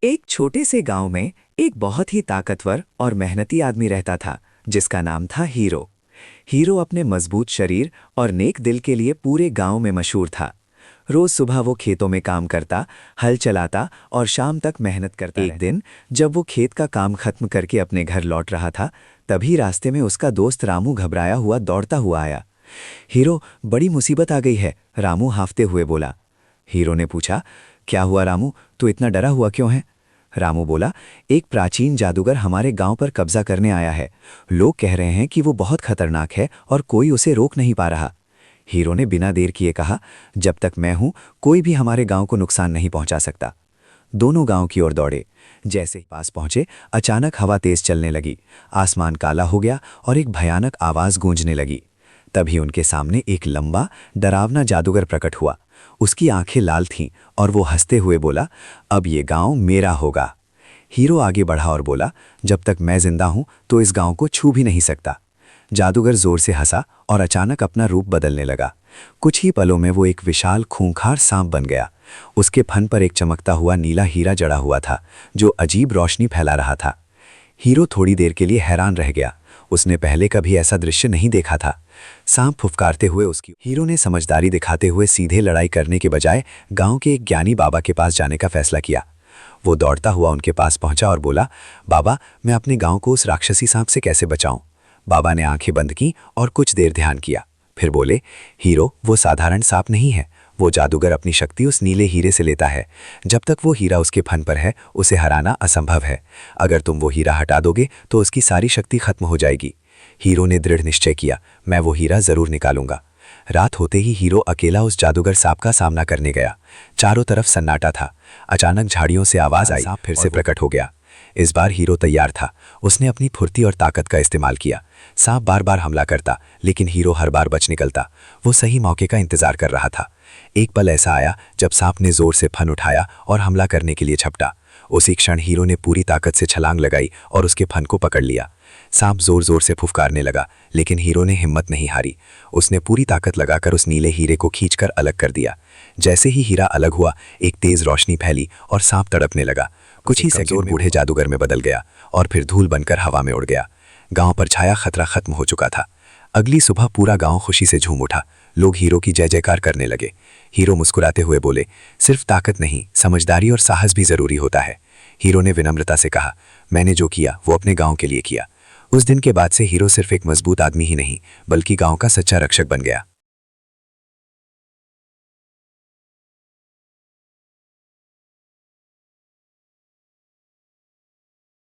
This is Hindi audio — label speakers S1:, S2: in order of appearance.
S1: एक छोटे से गांव में एक बहुत ही ताकतवर और मेहनती आदमी रहता था जिसका नाम था हीरो। हीरो अपने मजबूत शरीर और नेक दिल के लिए पूरे गांव में मशहूर था। रोज सुबह वो खेतों में काम करता, हल चलाता और शाम तक मेहनत करता। एक दिन जब वो खेत का काम खत्म करके अपने घर लौट रहा था, तभी रास्ते में उसका दोस्त रामू घबराया हुआ दौड़ता हुआ आया। हीरो, बड़ी मुसीबत आ गई है, रामू हांफते हुए बोला। हीरो ने पूछा, क्या हुआ रामू, तू इतना डरा हुआ क्यों है? रामू बोला, एक प्राचीन जादूगर हमारे गांव पर कब्जा करने आया है। लोग कह रहे हैं कि वो बहुत खतरनाक है और कोई उसे रोक नहीं पा रहा। हीरो ने बिना देर किए कहा, जब तक मैं हूं कोई भी हमारे गांव को नुकसान नहीं पहुंचा सकता। दोनों गांव की ओर दौड़े। जैसे ही पास पहुंचे, अचानक हवा तेज चलने लगी, आसमान काला हो गया और एक भयानक आवाज गूंजने लगी। तभी उनके सामने एक लंबा, डरावना जादूगर प्रकट हुआ। उसकी आंखें लाल थीं और वो हंसते हुए बोला, अब ये गांव मेरा होगा। हीरो आगे बढ़ा और बोला, जब तक मैं जिंदा हूं तो इस गांव को छू भी नहीं सकता। जादूगर जोर से हंसा और अचानक अपना रूप बदलने लगा। कुछ ही पलों में वो एक विशाल खूंखार सांप बन गया। उसके फन पर एक चमकता हुआ नीला हीरा जड़ा हुआ था जो अजीब रोशनी फैला रहा था। हीरो थोड़ी देर के लिए हैरान रह गया। उसने पहले कभी ऐसा दृश्य नहीं देखा था। सांप फुफकारते हुए उसकी हीरो ने समझदारी दिखाते हुए सीधे लड़ाई करने के बजाय गांव के एक ज्ञानी बाबा के पास जाने का फैसला किया। वो दौड़ता हुआ उनके पास पहुंचा और बोला, बाबा, मैं अपने गांव को उस राक्षसी सांप से कैसे बचाऊं? बाबा ने आंखें बंद की और कुछ देर ध्यान किया, फिर बोले, हीरो, वो साधारण सांप नहीं है। वो जादूगर अपनी शक्ति उस नीले हीरे से लेता है। जब तक वो हीरा उसके फन पर है, उसे हराना असंभव है। अगर तुम वो हीरा हटा दोगे तो उसकी सारी शक्ति खत्म हो जाएगी। हीरो ने दृढ़ निश्चय किया, मैं वो हीरा जरूर निकालूंगा। रात होते ही हीरो अकेला उस जादूगर सांप का सामना करने गया। चारों तरफ सन्नाटा था। अचानक झाड़ियों से आवाज आई, सांप फिर से प्रकट हो गया। इस बार हीरो तैयार था। उसने अपनी फुर्ती और ताकत का इस्तेमाल किया। सांप बार बार हमला करता, लेकिन हीरो हर बार बच निकलता। वो सही मौके का इंतजार कर रहा था। एक पल ऐसा आया जब सांप ने जोर से फन उठाया और हमला करने के लिए झपटा। उसी क्षण हीरो ने पूरी ताकत से छलांग लगाई और उसके फन को पकड़ लिया। सांप जोर जोर से फुफकारने लगा, लेकिन हीरो ने हिम्मत नहीं हारी। उसने पूरी ताकत लगाकर उस नीले हीरे को खींचकर अलग कर दिया। जैसे ही हीरा अलग हुआ, एक तेज रोशनी फैली और सांप तड़पने लगा। कुछ ही सेकंड बूढ़े जादूगर में बदल गया और फिर धूल बनकर हवा में उड़ गया। गांव पर छाया खतरा खत्म हो चुका था। अगली सुबह पूरा गांव खुशी से झूम उठा। लोग हीरो की जय जयकार करने लगे। हीरो मुस्कुराते हुए बोले, सिर्फ ताकत नहीं, समझदारी और साहस भी जरूरी होता है। हीरो ने विनम्रता से कहा, मैंने जो किया वो अपने गांव के लिए किया। उस दिन के बाद से हीरो सिर्फ एक मजबूत आदमी ही नहीं, बल्कि गांव का सच्चा रक्षक बन गया।